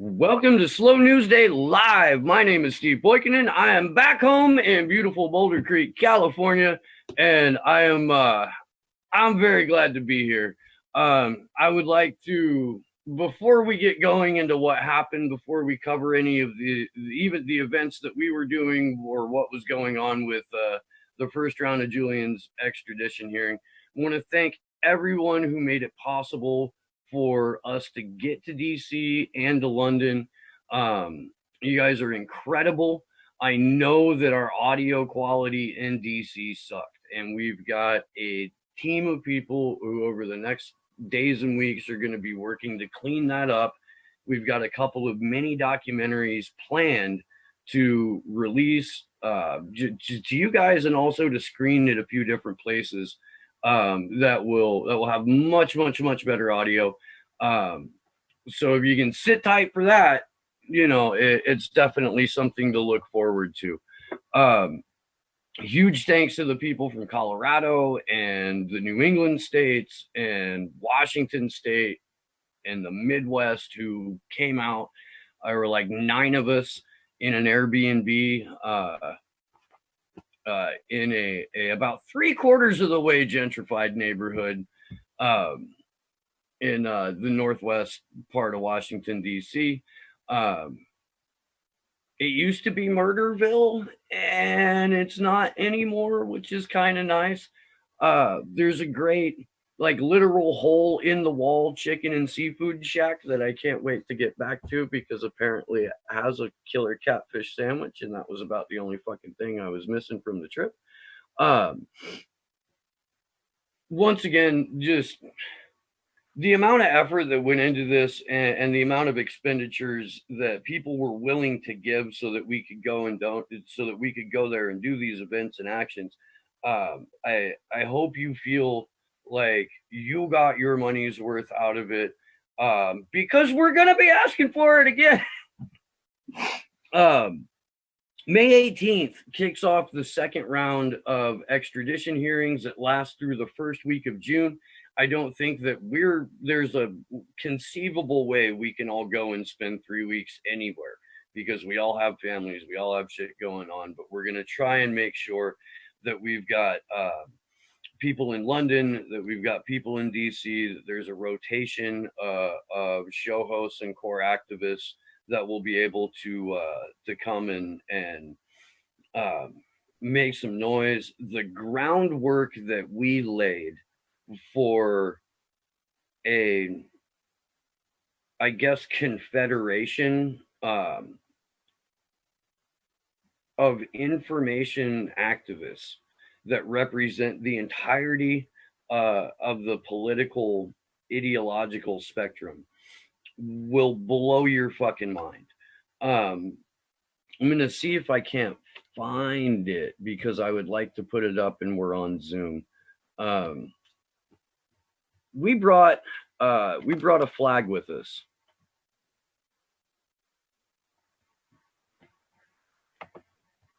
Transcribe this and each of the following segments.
Welcome to Slow News Day Live. My name is Steve Boykinen. I am back home in beautiful Boulder Creek, California, and I'm very glad to be here. I would like to, before we get going into what happened, before we cover any of even the events that we were doing or what was going on with the first round of Julian's extradition hearing, I want to thank everyone who made it possible for us to get to DC and to London. You guys are incredible. I know that our audio quality in DC sucked, and we've got a team of people who, over the next days and weeks, are going to be working to clean that up. We've got a couple of mini documentaries planned to release to you guys, and also to screen at a few different places that will have much better audio. So if you can sit tight for that, it's definitely something to look forward to. Huge thanks to the people from Colorado and the New England states and Washington State and the Midwest who came out. There were like 9 of us in an Airbnb in a about 3/4 of the way gentrified neighborhood in the northwest part of Washington, D.C. It used to be Murderville, and it's not anymore, which is kind of nice. There's a great, like, literal hole in the wall chicken and seafood shack that I can't wait to get back to, because apparently it has a killer catfish sandwich, and that was about the only fucking thing I was missing from the trip. Once again, just the amount of effort that went into this, and the amount of expenditures that people were willing to give so that we could go there and do these events and actions. I hope you feel like you got your money's worth out of it, because we're going to be asking for it again. May 18th kicks off the second round of extradition hearings that last through the first week of June. I don't think that there's a conceivable way we can all go and spend 3 weeks anywhere, because we all have families, we all have shit going on. But we're going to try and make sure that we've got people in London, that we've got people in DC, that there's a rotation of show hosts and core activists that will be able to come and make some noise. The groundwork that we laid for a, I guess, confederation of information activists that represent the entirety of the political ideological spectrum will blow your fucking mind. I'm gonna see if I can't find it, because I would like to put it up, and we're on Zoom. We brought a flag with us.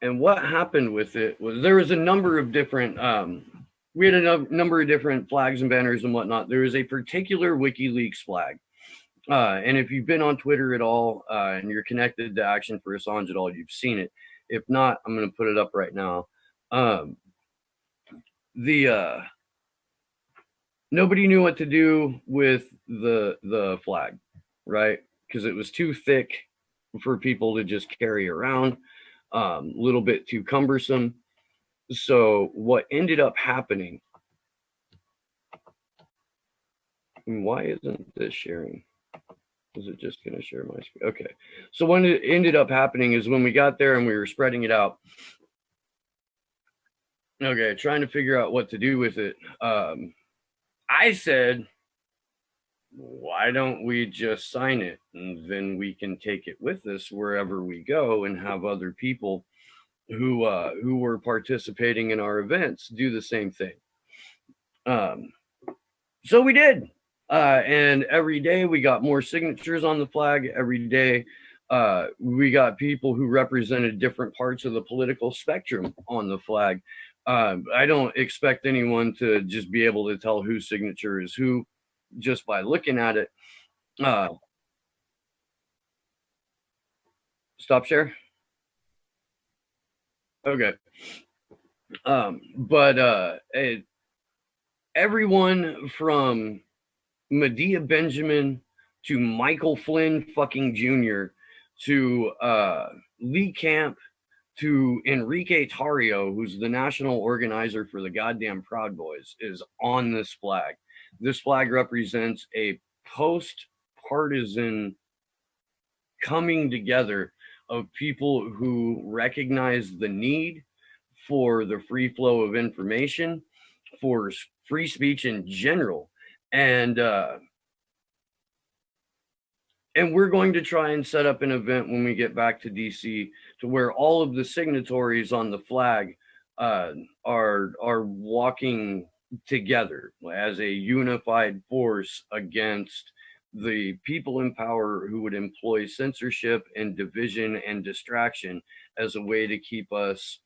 And what happened with it was there was a number of different we had a number of different flags and banners and whatnot. There was a particular WikiLeaks flag. And if you've been on Twitter at all, and you're connected to Action for Assange at all, you've seen it. If not, I'm going to put it up right now. Nobody knew what to do with the flag, right? Because it was too thick for people to just carry around, a little bit too cumbersome. So what ended up happening, and why isn't this sharing? Is it just going to share my screen? Okay. So what ended up happening is, when we got there and we were spreading it out, okay, trying to figure out what to do with it, I said, why don't we just sign it, and then we can take it with us wherever we go, and have other people who were participating in our events do the same thing. So we did. And every day we got more signatures on the flag. Every day we got people who represented different parts of the political spectrum on the flag. I don't expect anyone to just be able to tell whose signature is who just by looking at it. Stop share. Okay. But everyone from Medea Benjamin to Michael Flynn fucking Jr. to Lee Camp to Enrique Tarrio, who's the national organizer for the goddamn Proud Boys, is on this flag. This flag represents a post partisan coming together of people who recognize the need for the free flow of information, for free speech in general, and we're going to try and set up an event when we get back to DC to where all of the signatories on the flag are walking together as a unified force against the people in power who would employ censorship and division and distraction as a way to keep us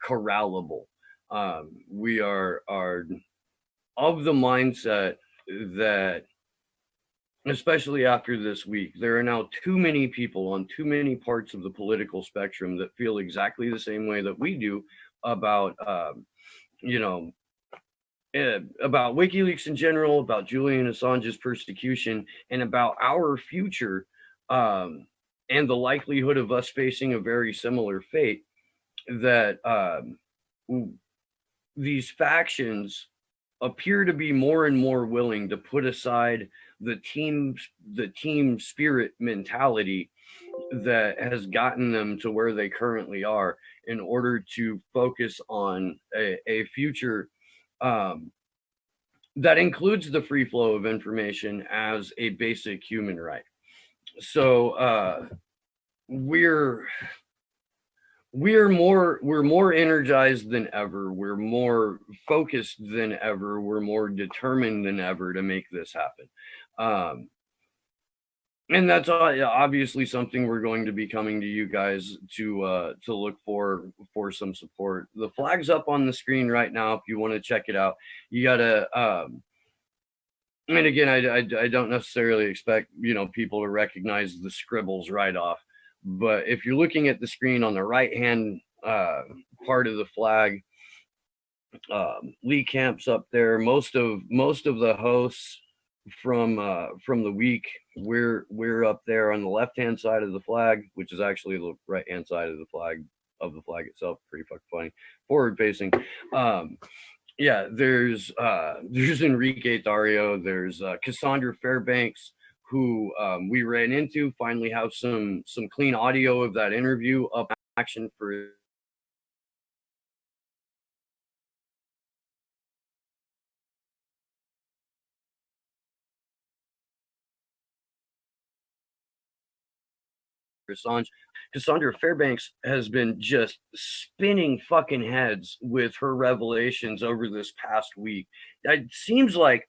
corrallable. We are of the mindset that, especially after this week, there are now too many people on too many parts of the political spectrum that feel exactly the same way that we do about, you know, about WikiLeaks in general, about Julian Assange's persecution, and about our future, and the likelihood of us facing a very similar fate. That these factions appear to be more and more willing to put aside the team spirit mentality that has gotten them to where they currently are in order to focus on a future that includes the free flow of information as a basic human right. So we're more energized than ever. We're more focused than ever. We're more determined than ever to make this happen. And that's obviously something we're going to be coming to you guys to look for some support. The flag's up on the screen right now if you want to check it out. You gotta and again, I don't necessarily expect people to recognize the scribbles right off. But if you're looking at the screen on the right hand part of the flag, Lee Camp's up there. Most of the hosts from the week, we're up there on the left hand side of the flag, which is actually the right hand side of the flag itself. Pretty fucking funny. Forward facing. Yeah, there's Enrique Dario. There's Cassandra Fairbanks, who we ran into. Finally have some clean audio of that interview up in action for Assange. Cassandra Fairbanks has been just spinning fucking heads with her revelations over this past week. It seems like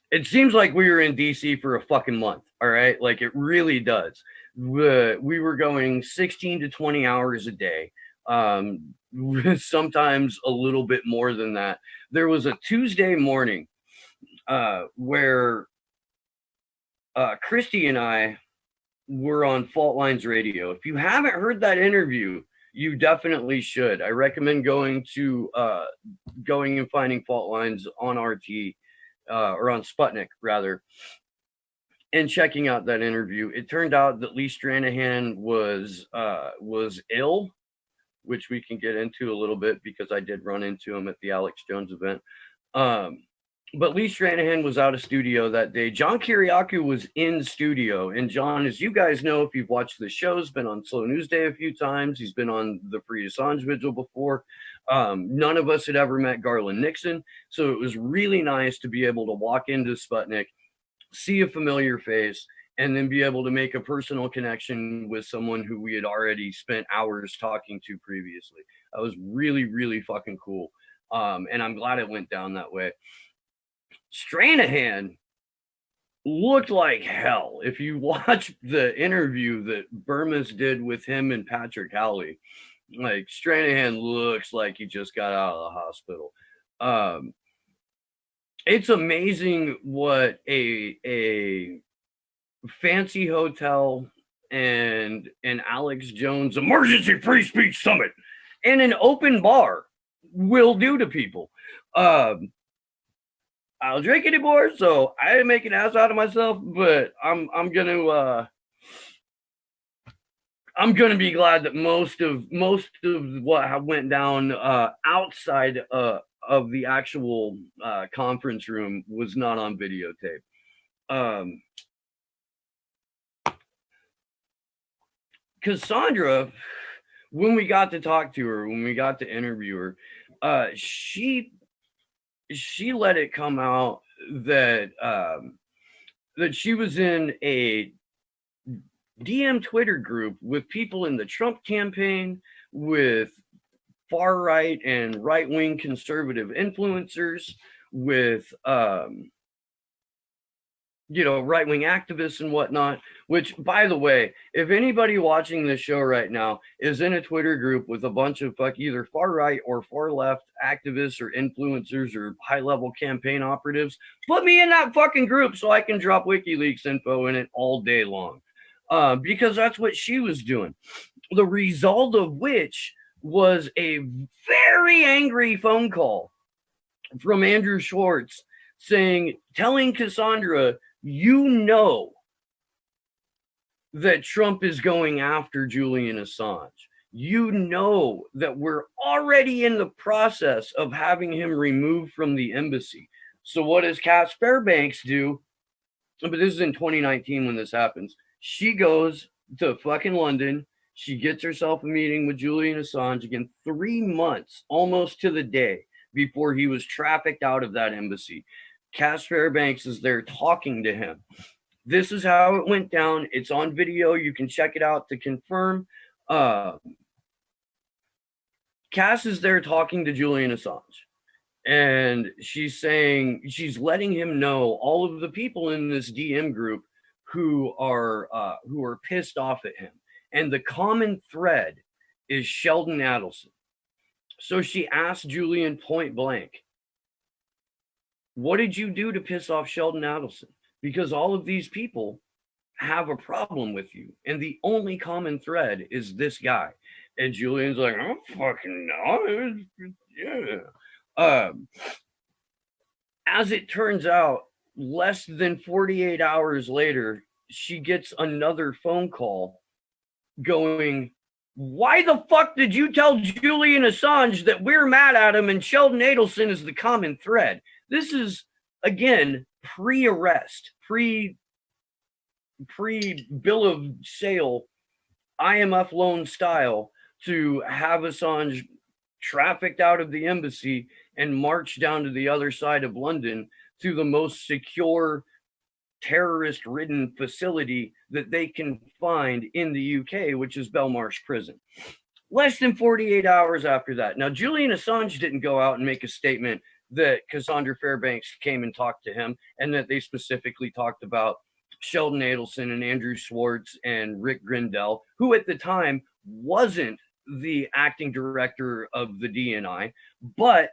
we were in DC for a fucking month. All right, like it really does. We were going 16 to 20 hours a day. Sometimes a little bit more than that. There was a Tuesday morning where Christy and I were on Fault Lines Radio. If you haven't heard that interview, you definitely should. I recommend going and finding Fault Lines on RT or on Sputnik rather, and checking out that interview. It turned out that Lee Stranahan was ill, which we can get into a little bit because I did run into him at the Alex Jones event. But Lee Stranahan was out of studio that day. John Kiriakou was in studio. And John, as you guys know, if you've watched the show, has been on Slow News Day a few times. He's been on the Free Assange Vigil before. None of us had ever met Garland Nixon. So it was really nice to be able to walk into Sputnik, see a familiar face, and then be able to make a personal connection with someone who we had already spent hours talking to previously. That was really, really fucking cool. And I'm glad it went down that way. Stranahan looked like hell. If you watch the interview that Burmas did with him and Patrick Howley, like Stranahan looks like he just got out of the hospital. It's amazing what a fancy hotel and an Alex Jones emergency free speech summit and an open bar will do to people. I don't drink anymore, so I didn't make an ass out of myself, but I'm gonna be glad that most of what went down outside of the actual conference room was not on videotape. Cassandra, when we got to talk to her, when we got to interview her, she let it come out that that she was in a DM Twitter group with people in the Trump campaign, with far right and right wing conservative influencers, with right wing activists and whatnot. Which, by the way, if anybody watching this show right now is in a Twitter group with a bunch of either far right or far left activists or influencers or high level campaign operatives, put me in that fucking group so I can drop WikiLeaks info in it all day long. Because that's what she was doing. The result of which was a very angry phone call from Andrew Schwartz telling Cassandra, you know that Trump is going after Julian Assange. You know that we're already in the process of having him removed from the embassy. So what does Cass Fairbanks do? But this is in 2019 when this happens. She goes to fucking London. She gets herself a meeting with Julian Assange again 3 months, almost to the day, before he was trafficked out of that embassy. Cass Fairbanks is there talking to him. This is how it went down. It's on video. You can check it out to confirm. Cass is there talking to Julian Assange. And she's letting him know all of the people in this DM group who are pissed off at him. And the common thread is Sheldon Adelson. So she asked Julian point blank, what did you do to piss off Sheldon Adelson? Because all of these people have a problem with you. And the only common thread is this guy. And Julian's like, I don't fucking know. Yeah. As it turns out, less than 48 hours later, she gets another phone call going, why the fuck did you tell Julian Assange that we're mad at him and Sheldon Adelson is the common thread? This is, again, pre-arrest, pre-bill of sale, IMF loan style, to have Assange trafficked out of the embassy and marched down to the other side of London to the most secure terrorist-ridden facility that they can find in the UK, which is Belmarsh Prison. Less than 48 hours after that. Now, Julian Assange didn't go out and make a statement that Cassandra Fairbanks came and talked to him and that they specifically talked about Sheldon Adelson and Andrew Schwartz and Rick Grindel, who at the time wasn't the acting director of the DNI, but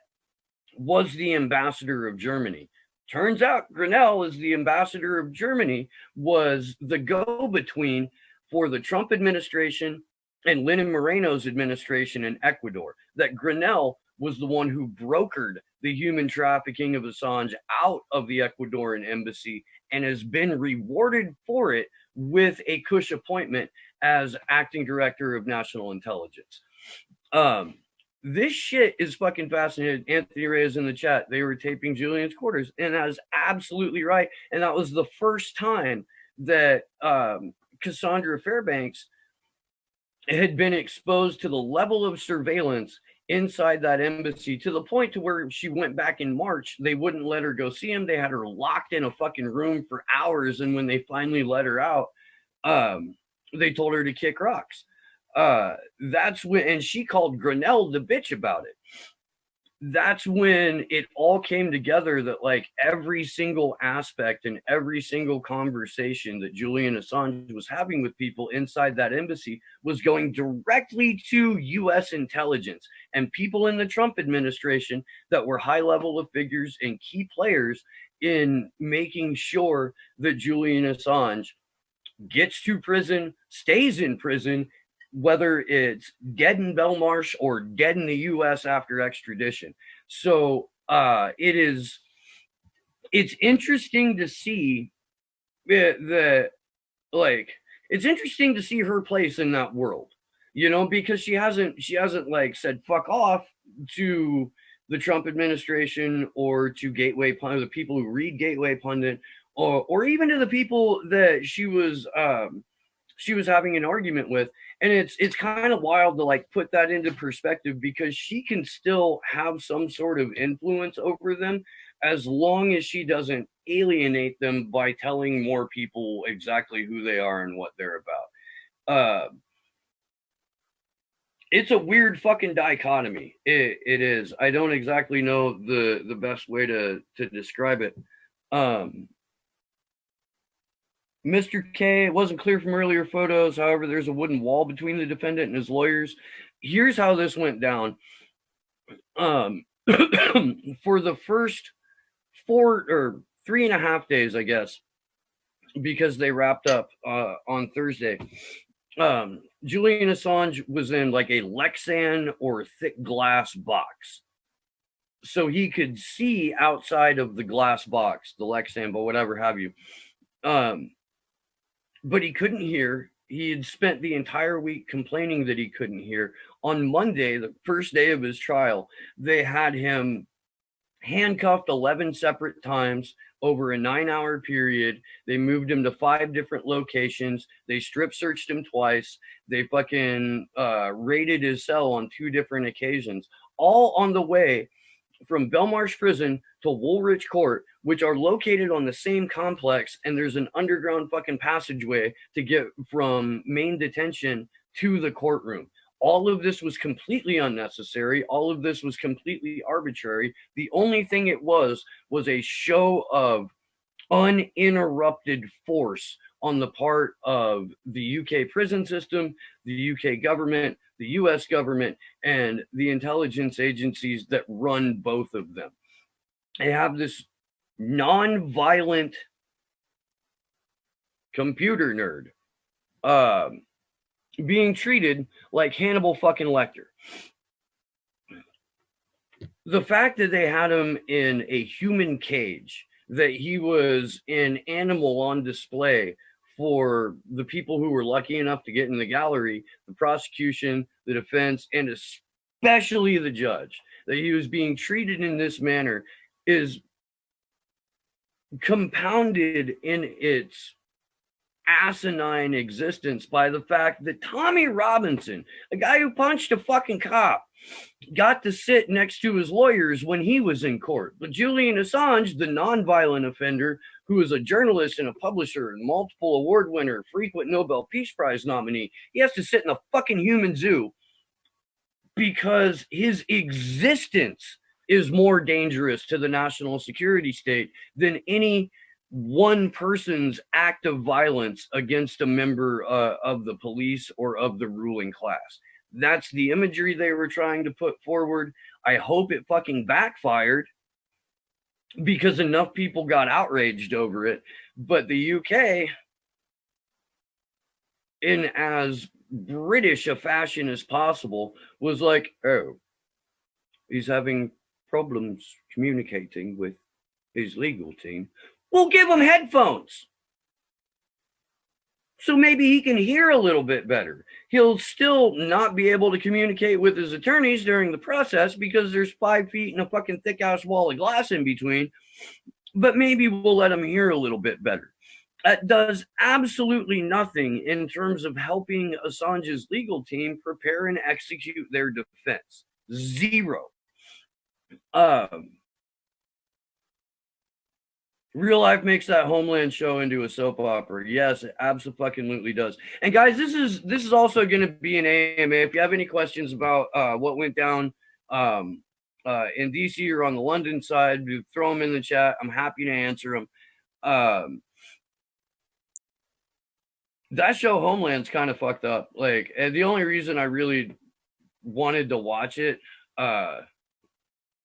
was the ambassador of Germany. Turns out Grinnell, as the ambassador of Germany, was the go-between for the Trump administration and Lenin Moreno's administration in Ecuador. That Grinnell was the one who brokered the human trafficking of Assange out of the Ecuadorian embassy and has been rewarded for it with a cush appointment as acting director of national intelligence. This shit is fucking fascinating. Anthony Ray is in the chat. They were taping Julian's quarters, and that is absolutely right. And that was the first time that Cassandra Fairbanks had been exposed to the level of surveillance inside that embassy, to the point to where she went back in March. They wouldn't let her go see him. They had her locked in a fucking room for hours. And when they finally let her out, they told her to kick rocks. That's when, and she called Grinnell the bitch about it. That's when it all came together, that like every single aspect and every single conversation that Julian Assange was having with people inside that embassy was going directly to US intelligence and people in the Trump administration that were high level of figures and key players in making sure that Julian Assange gets to prison, stays in prison, whether it's dead in Belmarsh or dead in the U.S. after extradition. So it's interesting to see the like it's interesting to see her place in that world, because she hasn't like said fuck off to the Trump administration or to Gateway Pundit, the people who read Gateway Pundit, or even to the people that she was having an argument with. And it's kind of wild to like put that into perspective, because she can still have some sort of influence over them as long as she doesn't alienate them by telling more people exactly who they are and what they're about. It's a weird fucking dichotomy. It is. I don't exactly know the best way to describe it. Mr. K, it wasn't clear from earlier photos. However, there's a wooden wall between the defendant and his lawyers. Here's how this went down. For the first 4 or 3.5 days, I guess, because they wrapped up on Thursday, Julian Assange was in like a Lexan or thick glass box. So he could see outside of the glass box, the Lexan, but whatever have you. But he couldn't hear. He had spent the entire week complaining that he couldn't hear. On Monday, the first day of his trial, they had him handcuffed 11 separate times over a 9-hour period. They moved him to 5 different locations. They strip searched him twice. They fucking raided his cell on 2 different occasions, all on the way from Belmarsh Prison to Woolwich Court, which are located on the same complex, and there's an underground fucking passageway to get from main detention to the courtroom. All of this was completely unnecessary. All of this was completely arbitrary. The only thing it was a show of uninterrupted force on the part of the UK prison system, the UK government, the US government, and the intelligence agencies that run both of them. They have this non-violent computer nerd being treated like Hannibal fucking Lecter. The fact that they had him in a human cage, that he was an animal on display for the people who were lucky enough to get in the gallery, the prosecution, the defense, and especially the judge, that he was being treated in this manner, is compounded in its asinine existence by the fact that Tommy Robinson, a guy who punched a fucking cop, got to sit next to his lawyers when he was in court. But Julian Assange, the non-violent offender, who is a journalist and a publisher and multiple award winner, frequent Nobel Peace Prize nominee, he has to sit in a fucking human zoo because his existence is more dangerous to the national security state than any one person's act of violence against a member of the police or of the ruling class. That's the imagery they were trying to put forward. I hope it fucking backfired, because enough people got outraged over it. But the UK, in as British a fashion as possible, was like, oh, he's having problems communicating with his legal team. We'll give him headphones, so maybe he can hear a little bit better. He'll still not be able to communicate with his attorneys during the process because there's 5 feet and a fucking thick ass wall of glass in between, but maybe we'll let him hear a little bit better. That does absolutely nothing in terms of helping Assange's legal team prepare and execute their defense. Zero. Real life makes that Homeland show into a soap opera. Yes, it absolutely does. And guys, this is also going to be an AMA. If you have any questions about what went down in DC or on the London side, throw them in the chat. I'm happy to answer them. That show Homeland's kind of fucked up. Like, and the only reason I really wanted to watch it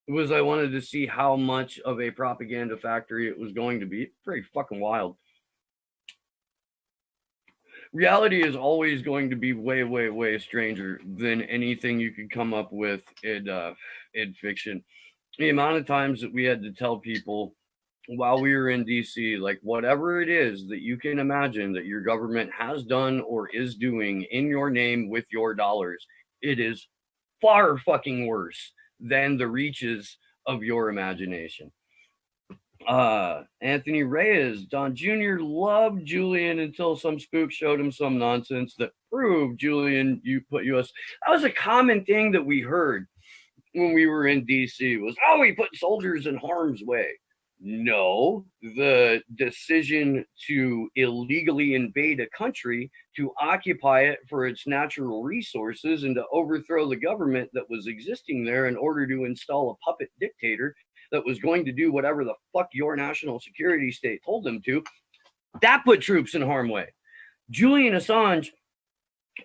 was I wanted to see how much of a propaganda factory it was going to be. It's pretty fucking wild. reality is always going to be way, way, way stranger than anything you could come up with in fiction. The amount of times that we had to tell people while we were in DC, like whatever it is that you can imagine that your government has done or is doing in your name with your dollars, it is far fucking worse than the reaches of your imagination. Anthony Reyes, Don Jr. loved Julian until some spook showed him some nonsense that proved Julian you put US. That was a common thing that we heard when we were in DC was, oh, we put soldiers in harm's way. No, the decision to illegally invade a country, to occupy it for its natural resources, and to overthrow the government that was existing there in order to install a puppet dictator that was going to do whatever the fuck your national security state told them to, that put troops in harm's way. Julian Assange,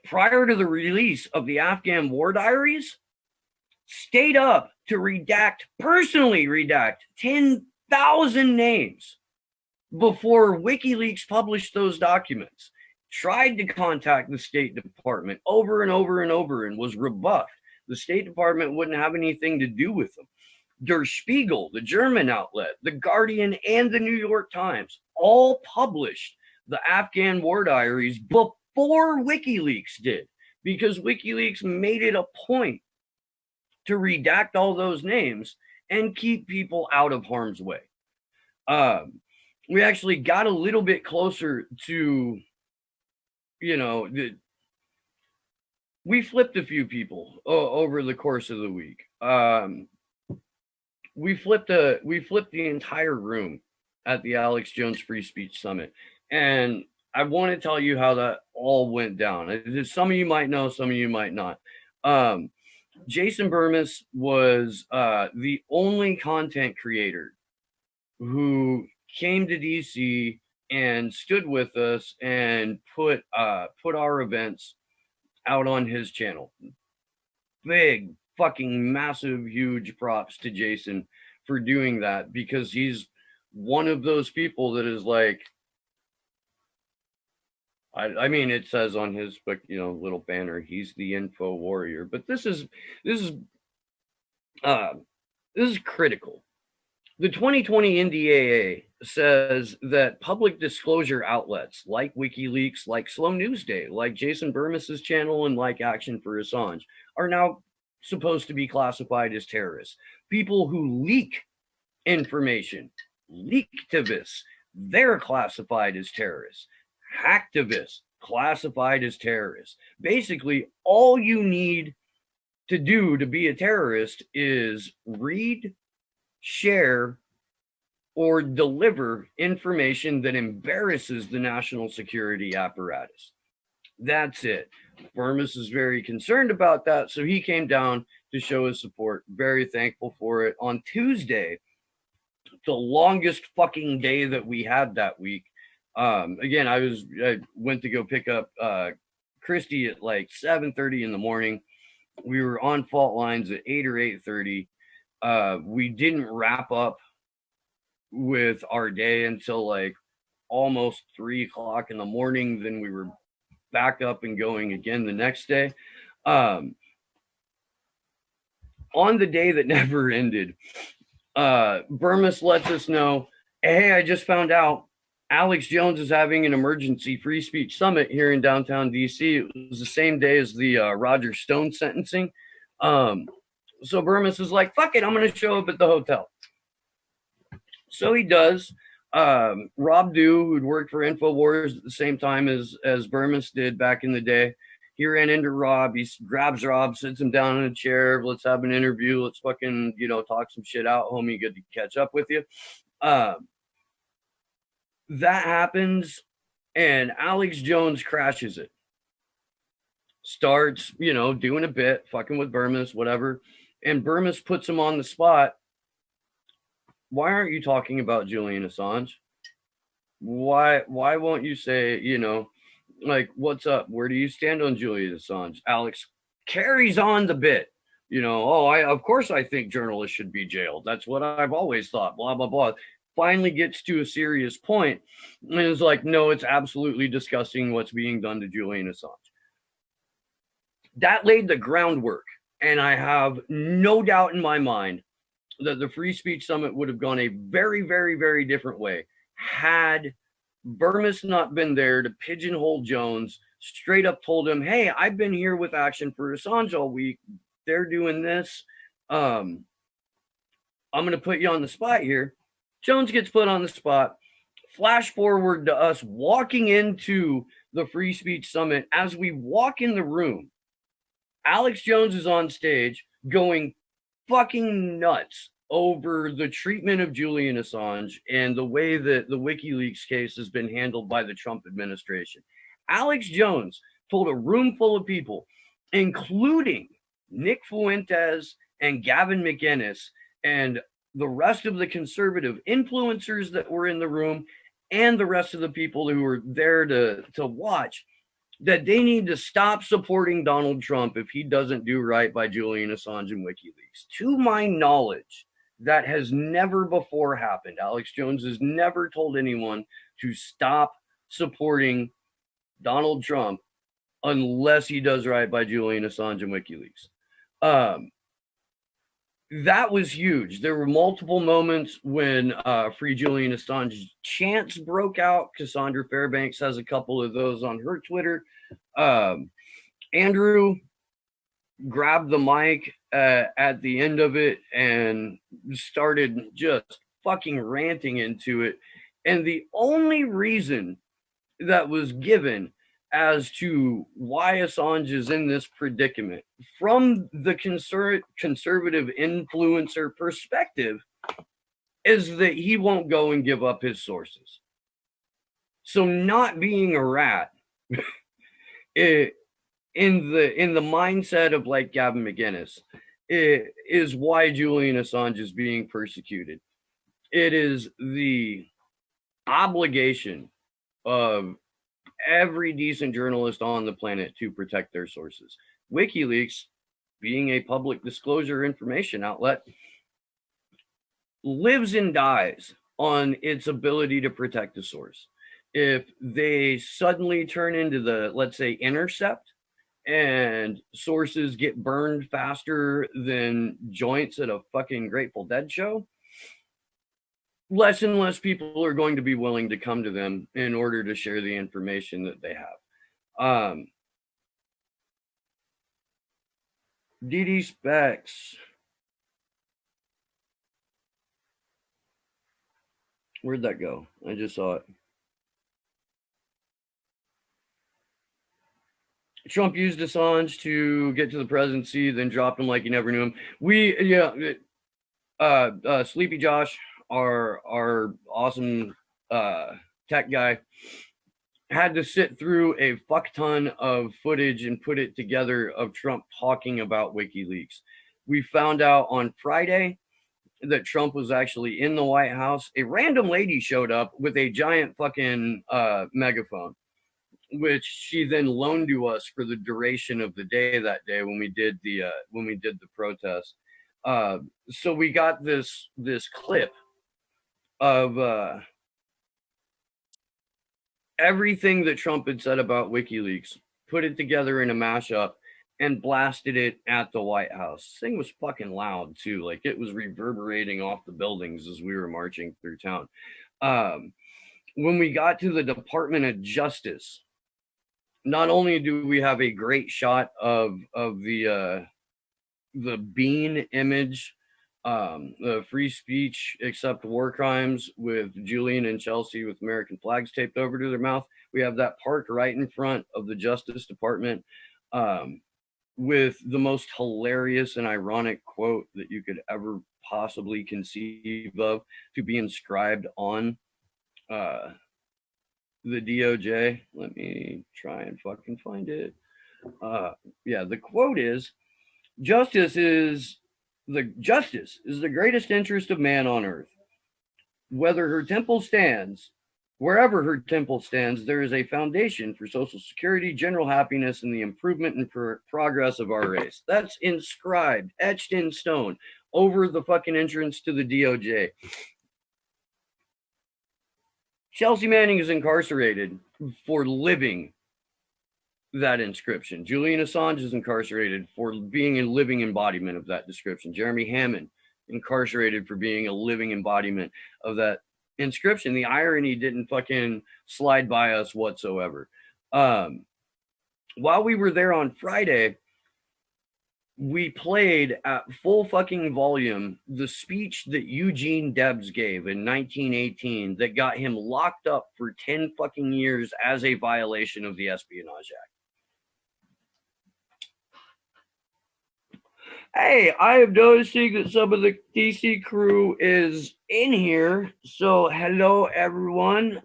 prior to the release of the Afghan war diaries, stayed up to personally redact 10,000 names before WikiLeaks published those documents. Tried to contact the State Department over and over and over and was rebuffed. The State Department wouldn't have anything to do with them. Der Spiegel, the German outlet, The Guardian, and the New York Times all published the Afghan war diaries before WikiLeaks did, because WikiLeaks made it a point to redact all those names and keep people out of harm's way. We actually got a little bit closer to, we flipped a few people over the course of the week. We flipped the entire room at the Alex Jones Free Speech Summit, and I want to tell you how that all went down. Some of you might know, some of you might not. Jason Burmis was the only content creator who came to DC and stood with us and put our events out on his channel. Big fucking massive huge props to Jason for doing that, because he's one of those people that is like, I mean, it says on his book, little banner, he's the info warrior. But this is critical. The 2020 NDAA says that public disclosure outlets like WikiLeaks, like Slow News Day, like Jason Burmis's channel, and like Action for Assange are now supposed to be classified as terrorists. People who leak information, leaktivists, they're classified as terrorists. Hacktivists, classified as terrorists. Basically, all you need to do to be a terrorist is read, share, or deliver information that embarrasses the national security apparatus. That's it. Burmis is very concerned about that, so he came down to show his support. Very thankful for it. On Tuesday, the longest fucking day that we had that week, again, I went to go pick up Christy at like 7:30 in the morning. We were on fault lines at 8 or 8:30. We didn't wrap up with our day until like almost 3 o'clock in the morning. Then we were back up and going again the next day. On the day that never ended, Burmis lets us know, hey, I just found out Alex Jones is having an emergency free speech summit here in downtown DC. It was the same day as the Roger Stone sentencing. So Burmis is like, fuck it, I'm going to show up at the hotel. So he does. Rob Dew, who'd worked for InfoWars at the same time as Burmis did back in the day, he ran into Rob. He grabs Rob, sits him down in a chair. Let's have an interview. Let's fucking, talk some shit out, homie. Good to catch up with you. That happens, and Alex Jones crashes it. Starts, doing a bit, fucking with Burmis, whatever. And Burmis puts him on the spot. Why aren't you talking about Julian Assange? Why won't you say, like, what's up? Where do you stand on Julian Assange? Alex carries on the bit. Of course I think journalists should be jailed. That's what I've always thought, blah, blah, blah. finally gets to a serious point and is like, no, it's absolutely disgusting what's being done to Julian Assange. That laid the groundwork, and I have no doubt in my mind that the Free Speech Summit would have gone a very, very, very different way had Burmis not been there to pigeonhole Jones, straight up told him, hey, I've been here with Action for Assange all week. They're doing this. I'm going to put you on the spot here. Jones gets put on the spot. Flash forward to us walking into the Free Speech Summit. As we walk in the room, Alex Jones is on stage going fucking nuts over the treatment of Julian Assange and the way that the WikiLeaks case has been handled by the Trump administration. Alex Jones told a room full of people, including Nick Fuentes and Gavin McInnes and the rest of the conservative influencers that were in the room and the rest of the people who were there to watch, that they need to stop supporting Donald Trump if he doesn't do right by Julian Assange and WikiLeaks. To my knowledge, that has never before happened. Alex Jones has never told anyone to stop supporting Donald Trump unless he does right by Julian Assange and WikiLeaks. That was huge. There were multiple moments when Free Julian Assange chants broke out. Cassandra Fairbanks has a couple of those on her Twitter. Andrew grabbed the mic at the end of it and started just fucking ranting into it. And the only reason that was given as to why Assange is in this predicament from the conservative influencer perspective is that he won't go and give up his sources. So not being a rat in the mindset of like Gavin McInnes is why Julian Assange is being persecuted. It is the obligation of every decent journalist on the planet to protect their sources. WikiLeaks, being a public disclosure information outlet, lives and dies on its ability to protect the source. If they suddenly turn into the, let's say, Intercept, and sources get burned faster than joints at a fucking Grateful Dead show, less and less people are going to be willing to come to them in order to share the information that they have. DD Specs. Where'd that go? I just saw it. Trump used Assange to get to the presidency, then dropped him like he never knew him. Sleepy Josh, our awesome tech guy, had to sit through a fuck ton of footage and put it together of Trump talking about WikiLeaks. We found out on Friday that Trump was actually in the White House. A random lady showed up with a giant fucking megaphone, which she then loaned to us for the duration of the day that day when we did the protest. So we got this clip of everything that Trump had said about WikiLeaks, put it together in a mashup, and blasted it at the White House. This thing was fucking loud too. Like it was reverberating off the buildings as we were marching through town. When we got to the Department of Justice, not only do we have a great shot of the bean image, the free speech except war crimes with Julian and Chelsea with American flags taped over to their mouth. We have that parked right in front of the Justice Department with the most hilarious and ironic quote that you could ever possibly conceive of to be inscribed on the DOJ. Let me try and fucking find it. The quote is, Justice is the greatest interest of man on earth. Wherever her temple stands, there is a foundation for social security, general happiness, and the improvement and progress of our race. That's inscribed, etched in stone, over the fucking entrance to the DOJ. Chelsea Manning is incarcerated for living that inscription. Julian Assange is incarcerated for being a living embodiment of that description. Jeremy Hammond incarcerated for being a living embodiment of that inscription. The irony didn't fucking slide by us whatsoever. While we were there on Friday, we played at full fucking volume the speech that Eugene Debs gave in 1918 that got him locked up for 10 fucking years as a violation of the Espionage Act. Hey, I am noticing that some of the DC crew is in here. So hello everyone.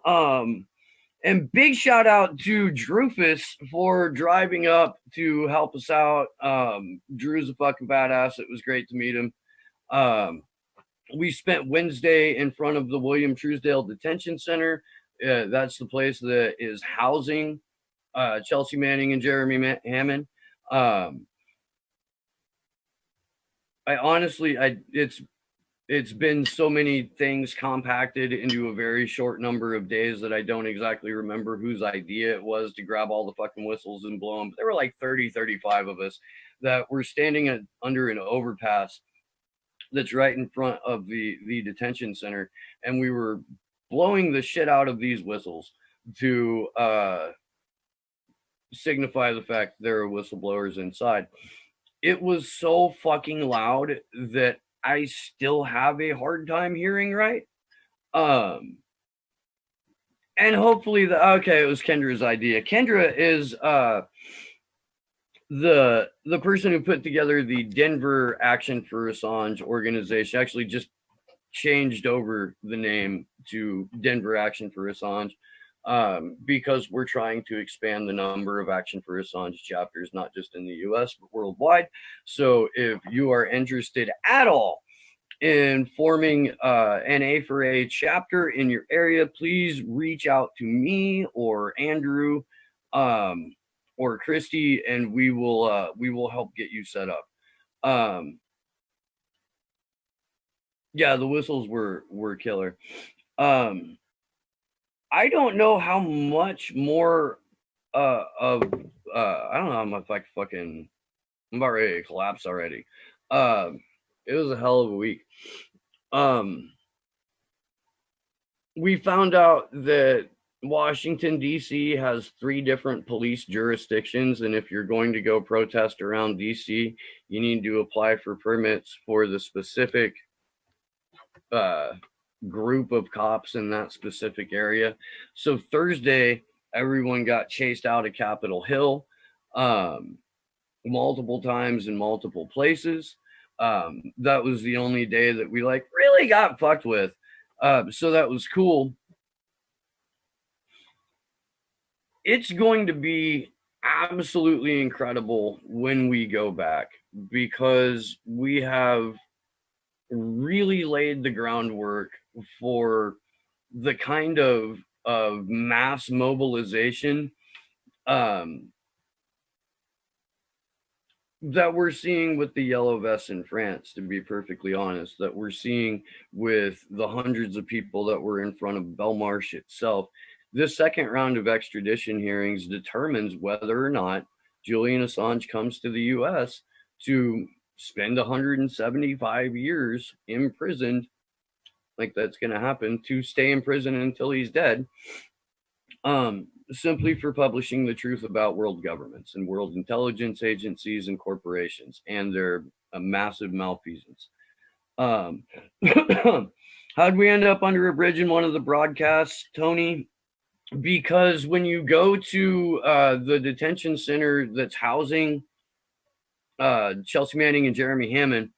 And big shout out to Drufus for driving up to help us out. Drew's a fucking badass. It was great to meet him. We spent Wednesday in front of the William Truesdale Detention Center. That's the place that is housing Chelsea Manning and Jeremy Hammond. It's been so many things compacted into a very short number of days that I don't exactly remember whose idea it was to grab all the fucking whistles and blow them. But there were like 30, 35 of us that were standing under an overpass that's right in front of the detention center. And we were blowing the shit out of these whistles to signify the fact there are whistleblowers inside. It was so fucking loud that I still have a hard time hearing right. And hopefully it was Kendra's idea. Kendra is the person who put together the Denver Action for Assange organization. Actually just changed over the name to Denver Action for Assange because we're trying to expand the number of Action for Assange chapters, not just in the US, but worldwide. So if you are interested at all in forming an A4A chapter in your area, please reach out to me or Andrew or Christy, and we will help get you set up. Yeah, the whistles were killer. I don't know how much more I don't know how much I'm about ready to collapse already. It was a hell of a week. We found out that Washington, D.C. has 3 different police jurisdictions, and if you're going to go protest around D.C., you need to apply for permits for the specific group of cops in that specific area. So Thursday, everyone got chased out of Capitol Hill multiple times in multiple places. That was the only day that we really got fucked with. So that was cool. It's going to be absolutely incredible when we go back because we have really laid the groundwork for the kind of mass mobilization that we're seeing with the yellow vests in France, to be perfectly honest, that we're seeing with the hundreds of people that were in front of Belmarsh itself. This second round of extradition hearings determines whether or not Julian Assange comes to the US to spend 175 years imprisoned, like that's going to happen, to stay in prison until he's dead, simply for publishing the truth about world governments and world intelligence agencies and corporations and their massive malfeasance. How'd we end up under a bridge in one of the broadcasts, Tony? Because when you go to the detention center that's housing Chelsea Manning and Jeremy Hammond,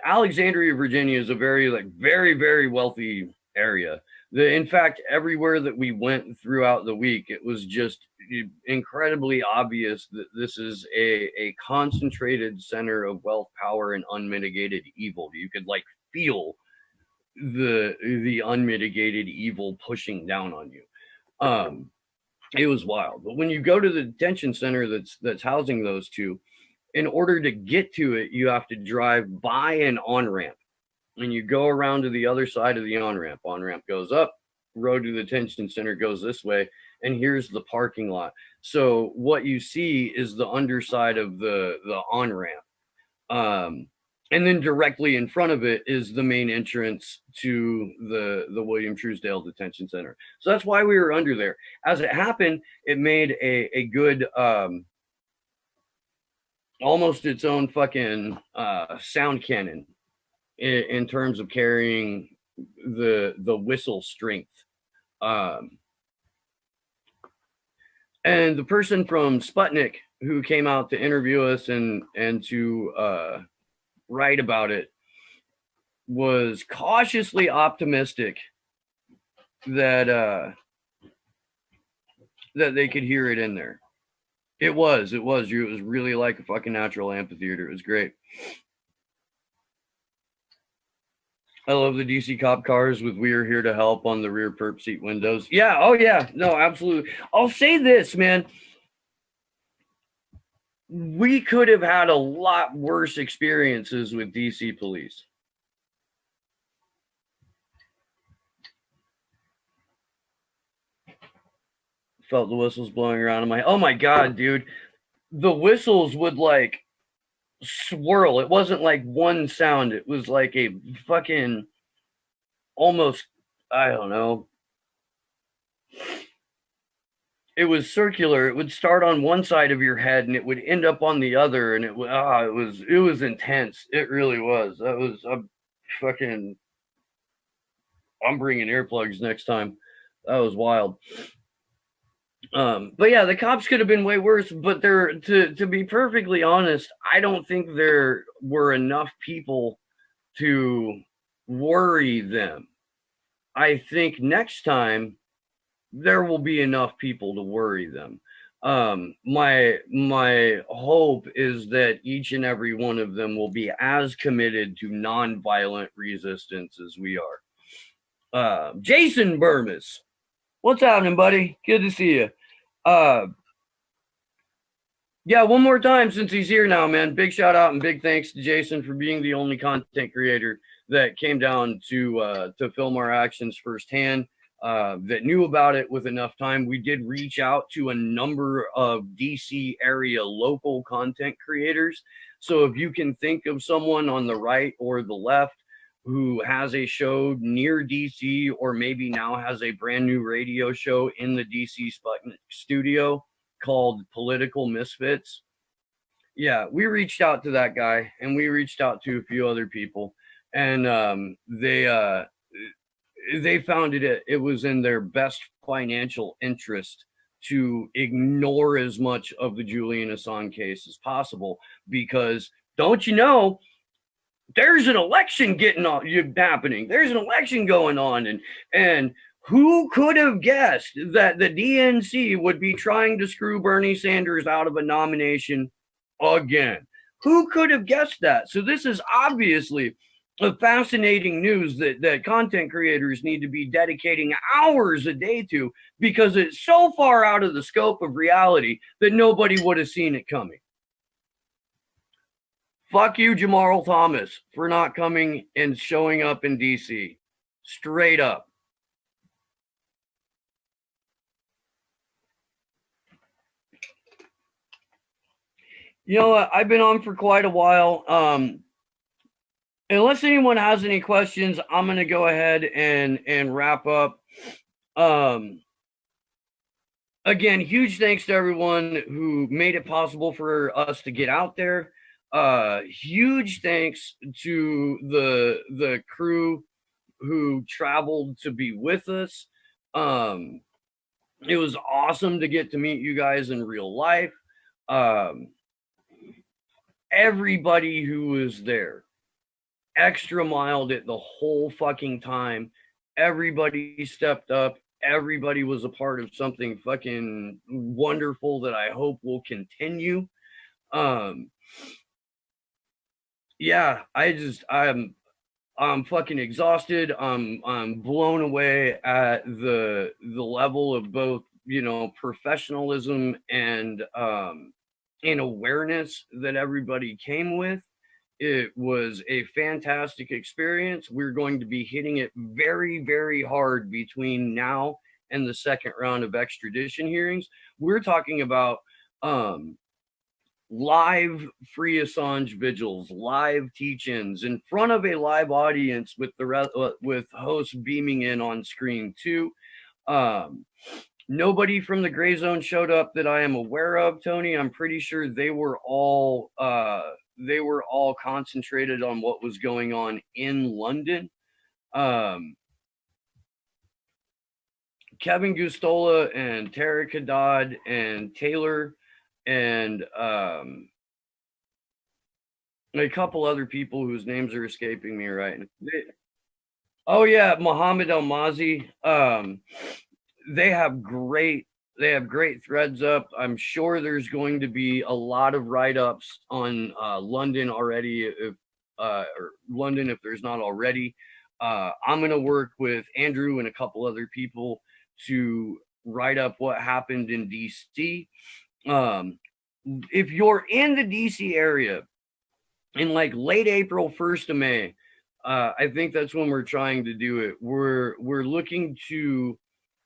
Alexandria, Virginia is a very, very wealthy area. In fact, everywhere that we went throughout the week, it was just incredibly obvious that this is a concentrated center of wealth, power, and unmitigated evil. You could feel the unmitigated evil pushing down on you. It was wild. But when you go to the detention center that's housing those two, in order to get to it, you have to drive by an on-ramp. And you go around to the other side of the on-ramp. On-ramp goes up, road to the detention center goes this way, and here's the parking lot. So what you see is the underside of the on ramp, and then directly in front of it is the main entrance to the William Truesdale Detention Center. So that's why we were under there. As it happened, it made a good almost its own fucking sound cannon in terms of carrying the whistle strength. And the person from Sputnik who came out to interview us and to write about it was cautiously optimistic that that they could hear it in there. It was really like a fucking natural amphitheater. It was great. I love the DC cop cars with "We are here to help" on the rear perp seat windows. Yeah, oh yeah, no, absolutely. I'll say this, man. We could have had a lot worse experiences with DC police. Felt the whistles blowing around in my, oh my God, dude. The whistles would like swirl. It wasn't like one sound. It was like a fucking almost, I don't know. It was circular. It would start on one side of your head and it would end up on the other, and it was intense. It really was. That was I'm bringing earplugs next time. That was wild. But yeah, the cops could have been way worse, but to be perfectly honest, I don't think there were enough people to worry them. I think next time there will be enough people to worry them. My hope is that each and every one of them will be as committed to nonviolent resistance as we are. Jason Burmis, what's happening, buddy? Good to see you. Yeah, one more time since he's here now, man. Big shout out and big thanks to Jason for being the only content creator that came down to film our actions firsthand, that knew about it with enough time. We did reach out to a number of DC area local content creators. So if you can think of someone on the right or the left who has a show near DC, or maybe now has a brand new radio show in the DC Sputnik studio called Political Misfits. Yeah, we reached out to that guy, and we reached out to a few other people, and they found it was in their best financial interest to ignore as much of the Julian Assange case as possible, because don't you know, there's an election happening. There's an election going on, and who could have guessed that the DNC would be trying to screw Bernie Sanders out of a nomination again? Who could have guessed that? So this is obviously a fascinating news that content creators need to be dedicating hours a day to, because it's so far out of the scope of reality that nobody would have seen it coming. Fuck you, Jamarl Thomas, for not coming and showing up in DC. Straight up. You know what? I've been on for quite a while. Unless anyone has any questions, I'm going to go ahead and wrap up. Again, huge thanks to everyone who made it possible for us to get out there. Huge thanks to the crew who traveled to be with us. It was awesome to get to meet you guys in real life. Everybody who was there extra miled it the whole fucking time. Everybody stepped up. Everybody was a part of something fucking wonderful that I hope will continue. Yeah, I'm fucking exhausted. I'm blown away at the level of both, you know, professionalism and awareness that everybody came with. It was a fantastic experience. We're going to be hitting it very, very hard between now and the second round of extradition hearings. We're talking about um, live free Assange vigils, live teach-ins in front of a live audience with with hosts beaming in on screen too. Um, Nobody from the gray zone showed up that I am aware of, Tony. I'm pretty sure they were all concentrated on what was going on in London. Um, Kevin Gustola and Tarek Haddad and Taylor and a couple other people whose names are escaping me right now. Oh yeah, Mohammed El Mazi. They have great threads up. I'm sure there's going to be a lot of write-ups on London already, if or London if there's not already. I'm gonna work with Andrew and a couple other people to write up what happened in DC. Um, if you're in the DC area in like late April, 1st of May, I think that's when we're trying to do it. We're looking to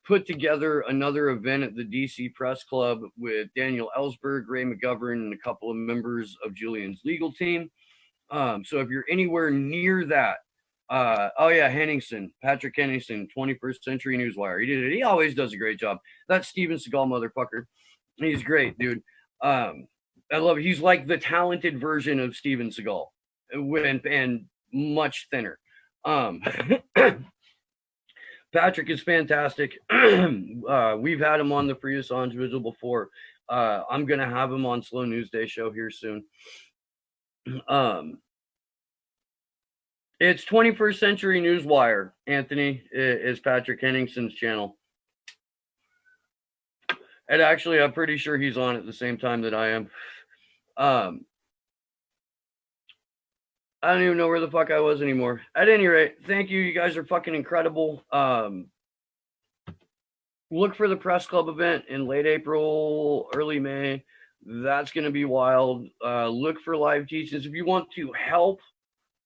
put together another event at the DC Press Club with Daniel Ellsberg, Ray McGovern, and a couple of members of Julian's legal team. So if you're anywhere near that, oh yeah, Henningsen, Patrick Henningsen, 21st Century Newswire. He did it. He always does a great job. That's Steven Seagal, motherfucker. He's great, dude. I love it. He's like the talented version of Steven Seagal, and much thinner. Um, Patrick is fantastic. We've had him on the Free Assange Vigil before. I'm gonna have him on Slow News Day show here soon. It's 21st Century Newswire. Anthony is Patrick Henningsen's channel. And actually, I'm pretty sure he's on at the same time that I am. I don't even know where the fuck I was anymore. At any rate, thank you. You guys are fucking incredible. Look for the press club event in late April, early May. That's going to be wild. Look for live teachings. If you want to help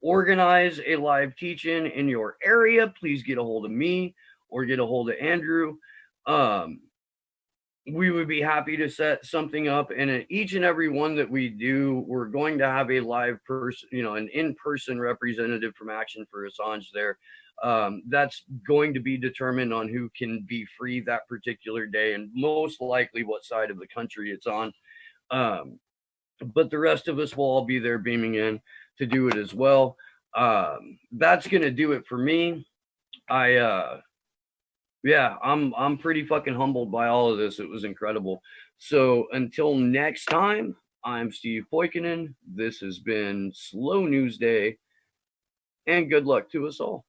organize a live teach-in in your area, please get a hold of me or get a hold of Andrew. We would be happy to set something up, and each and every one that we do, we're going to have a live person, an in-person representative from Action for Assange there. That's going to be determined on who can be free that particular day, and most likely what side of the country it's on. But the rest of us will all be there beaming in to do it as well. That's going to do it for me. Yeah, I'm pretty fucking humbled by all of this. It was incredible. So until next time, I'm Steve Poikinen. This has been Slow News Day, and good luck to us all.